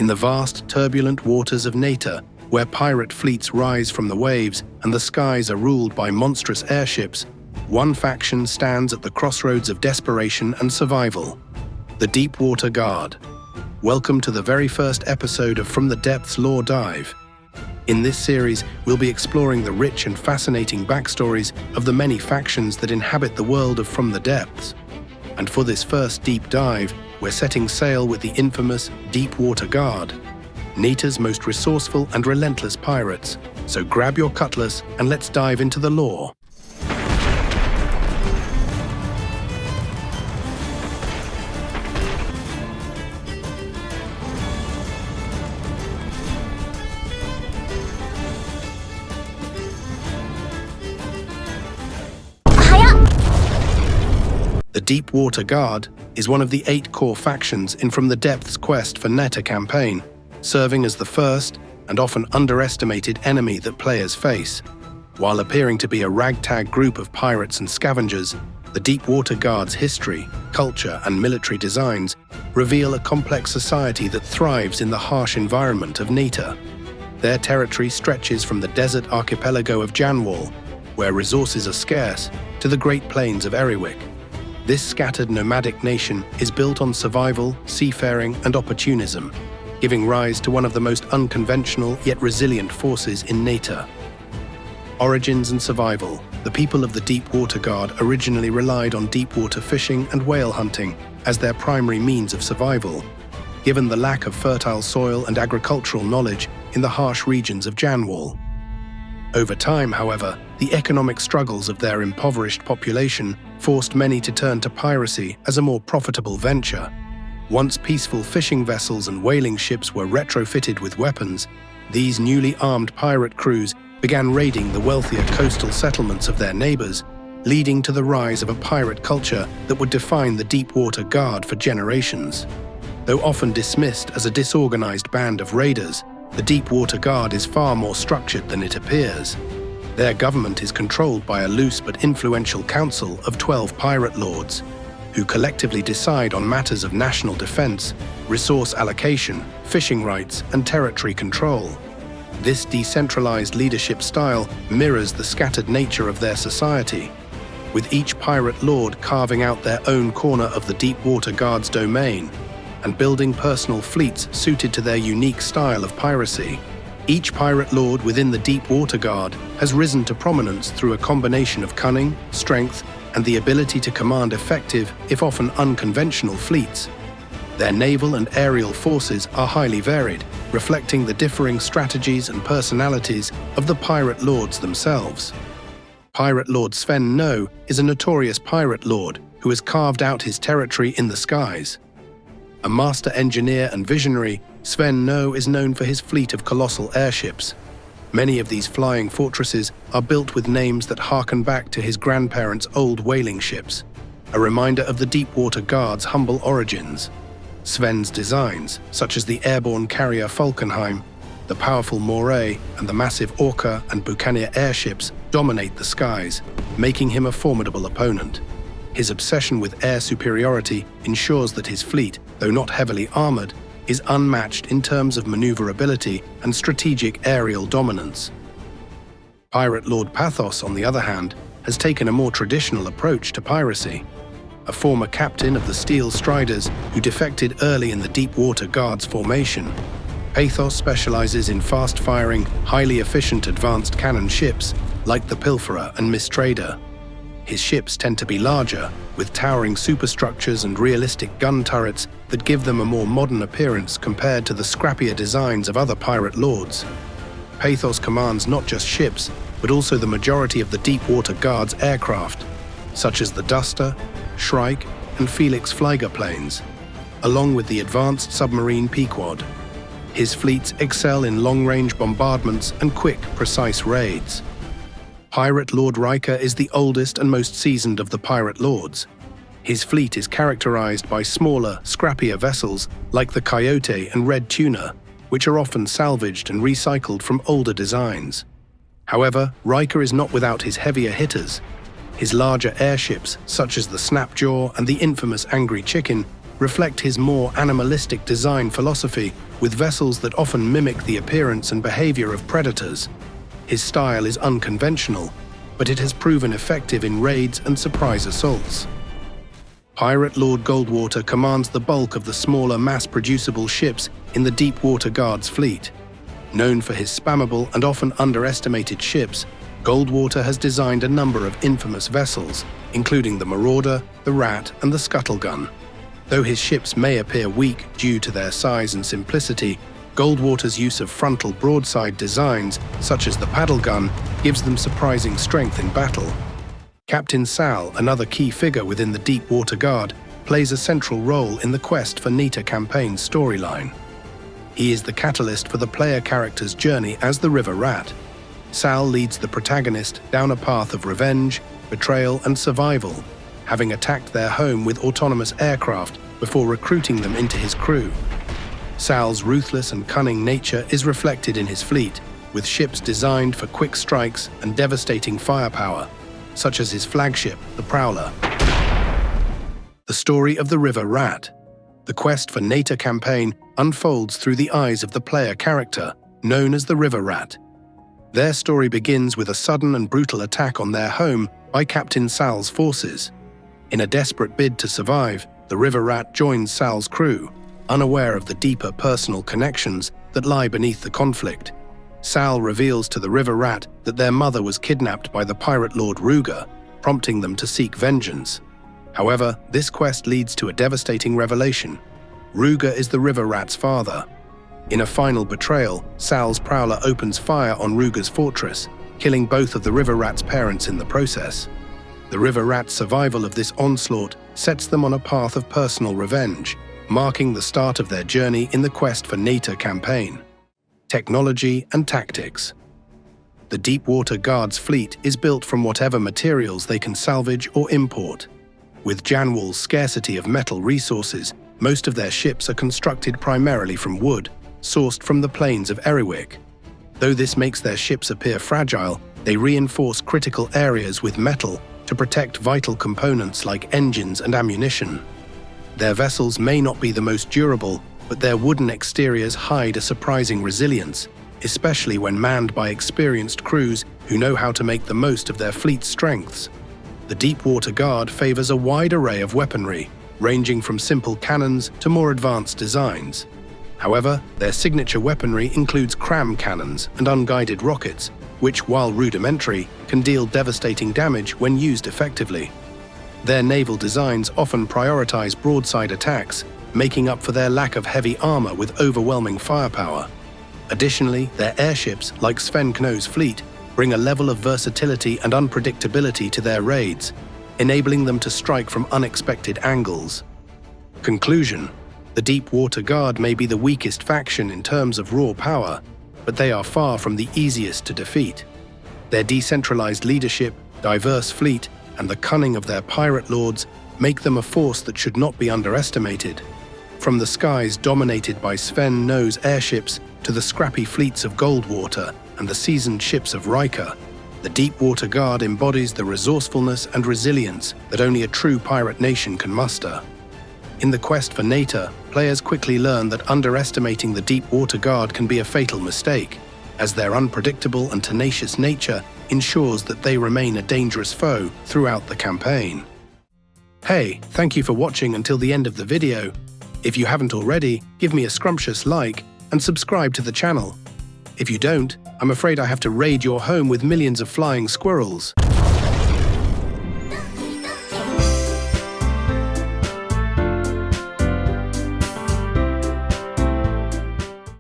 In the vast, turbulent waters of NATO, where pirate fleets rise from the waves and the skies are ruled by monstrous airships, one faction stands at the crossroads of desperation and survival: the Deepwater Guard. Welcome to the very first episode of From the Depths Lore Dive. In this series, we'll be exploring the rich and fascinating backstories of the many factions that inhabit the world of From the Depths. And for this first deep dive, we're setting sail with the infamous Deepwater Guard, NATO's most resourceful and relentless pirates. So grab your cutlass and let's dive into the lore. The Deepwater Guard is one of the 8 core factions in From the Depths' quest for NATO campaign, serving as the first and often underestimated enemy that players face. While appearing to be a ragtag group of pirates and scavengers, the Deepwater Guard's history, culture, and military designs reveal a complex society that thrives in the harsh environment of NATO. Their territory stretches from the desert archipelago of Janwal, where resources are scarce, to the Great Plains of Eriwick. This scattered nomadic nation is built on survival, seafaring, and opportunism, giving rise to one of the most unconventional yet resilient forces in NATO. Origins and survival. The people of the Deepwater Guard originally relied on deepwater fishing and whale hunting as their primary means of survival, given the lack of fertile soil and agricultural knowledge in the harsh regions of Janwal. Over time, however, the economic struggles of their impoverished population forced many to turn to piracy as a more profitable venture. Once peaceful fishing vessels and whaling ships were retrofitted with weapons, these newly armed pirate crews began raiding the wealthier coastal settlements of their neighbors, leading to the rise of a pirate culture that would define the Deepwater Guard for generations. Though often dismissed as a disorganized band of raiders, the Deepwater Guard is far more structured than it appears. Their government is controlled by a loose but influential council of 12 pirate lords, who collectively decide on matters of national defense, resource allocation, fishing rights, and territory control. This decentralized leadership style mirrors the scattered nature of their society, with each pirate lord carving out their own corner of the Deepwater Guard's domain and building personal fleets suited to their unique style of piracy. Each pirate lord within the Deepwater Guard has risen to prominence through a combination of cunning, strength, and the ability to command effective, if often unconventional, fleets. Their naval and aerial forces are highly varied, reflecting the differing strategies and personalities of the pirate lords themselves. Pirate Lord Sven is a notorious pirate lord who has carved out his territory in the skies. A master engineer and visionary, Sven is known for his fleet of colossal airships. Many of these flying fortresses are built with names that harken back to his grandparents' old whaling ships, a reminder of the Deepwater Guard's humble origins. Sven's designs, such as the airborne carrier Falkenheim, the powerful Moray, and the massive Orca and Buccaneer airships, dominate the skies, making him a formidable opponent. His obsession with air superiority ensures that his fleet, though not heavily armored, is unmatched in terms of maneuverability and strategic aerial dominance. Pirate Lord Pathos, on the other hand, has taken a more traditional approach to piracy. A former captain of the Steel Striders who defected early in the Deepwater Guard's formation, Pathos specializes in fast-firing, highly efficient advanced cannon ships like the Pilferer and Mistrader. His ships tend to be larger, with towering superstructures and realistic gun turrets that give them a more modern appearance compared to the scrappier designs of other pirate lords. Pathos commands not just ships, but also the majority of the Deepwater Guard's aircraft, such as the Duster, Shrike, and Felix Flieger planes, along with the advanced submarine Pequod. His fleets excel in long-range bombardments and quick, precise raids. Pirate Lord Riker is the oldest and most seasoned of the pirate lords. His fleet is characterized by smaller, scrappier vessels like the Coyote and Red Tuna, which are often salvaged and recycled from older designs. However, Riker is not without his heavier hitters. His larger airships, such as the Snapjaw and the infamous Angry Chicken, reflect his more animalistic design philosophy, with vessels that often mimic the appearance and behavior of predators. His style is unconventional, but it has proven effective in raids and surprise assaults. Pirate Lord Goldwater commands the bulk of the smaller mass-producible ships in the Deepwater Guard's fleet. Known for his spammable and often underestimated ships, Goldwater has designed a number of infamous vessels, including the Marauder, the Rat, and the Scuttle Gun. Though his ships may appear weak due to their size and simplicity, Goldwater's use of frontal broadside designs, such as the paddle gun, gives them surprising strength in battle. Captain Sal, another key figure within the Deepwater Guard, plays a central role in the quest for Neta campaign's storyline. He is the catalyst for the player character's journey as the River Rat. Sal leads the protagonist down a path of revenge, betrayal, and survival, having attacked their home with autonomous aircraft before recruiting them into his crew. Sal's ruthless and cunning nature is reflected in his fleet, with ships designed for quick strikes and devastating firepower, such as his flagship, the Prowler. The story of the River Rat. The quest for Neta campaign unfolds through the eyes of the player character, known as the River Rat. Their story begins with a sudden and brutal attack on their home by Captain Sal's forces. In a desperate bid to survive, the River Rat joins Sal's crew, unaware of the deeper personal connections that lie beneath the conflict. Sal reveals to the River Rat that their mother was kidnapped by the pirate lord Riker, prompting them to seek vengeance. However, this quest leads to a devastating revelation. Riker is the River Rat's father. In a final betrayal, Sal's Prowler opens fire on Riker's fortress, killing both of the River Rat's parents in the process. The River Rat's survival of this onslaught sets them on a path of personal revenge, marking the start of their journey in the quest for Neta campaign. Technology and tactics. The Deepwater Guard's fleet is built from whatever materials they can salvage or import. With Janwal's scarcity of metal resources, most of their ships are constructed primarily from wood, sourced from the plains of Eriwick. Though this makes their ships appear fragile, they reinforce critical areas with metal to protect vital components like engines and ammunition. Their vessels may not be the most durable, but their wooden exteriors hide a surprising resilience, especially when manned by experienced crews who know how to make the most of their fleet's strengths. The Deepwater Guard favors a wide array of weaponry, ranging from simple cannons to more advanced designs. However, their signature weaponry includes cram cannons and unguided rockets, which, while rudimentary, can deal devastating damage when used effectively. Their naval designs often prioritize broadside attacks, making up for their lack of heavy armor with overwhelming firepower. Additionally, their airships, like Sven fleet, bring a level of versatility and unpredictability to their raids, enabling them to strike from unexpected angles. Conclusion: the Deepwater Guard may be the weakest faction in terms of raw power, but they are far from the easiest to defeat. Their decentralized leadership, diverse fleet, and the cunning of their pirate lords make them a force that should not be underestimated. From the skies dominated by Sven airships to the scrappy fleets of Goldwater and the seasoned ships of Riker, the Deepwater Guard embodies the resourcefulness and resilience that only a true pirate nation can muster. In the quest for Neta, players quickly learn that underestimating the Deepwater Guard can be a fatal mistake, as their unpredictable and tenacious nature ensures that they remain a dangerous foe throughout the campaign. Hey, thank you for watching until the end of the video. If you haven't already, give me a scrumptious like and subscribe to the channel. If you don't, I'm afraid I have to raid your home with millions of flying squirrels.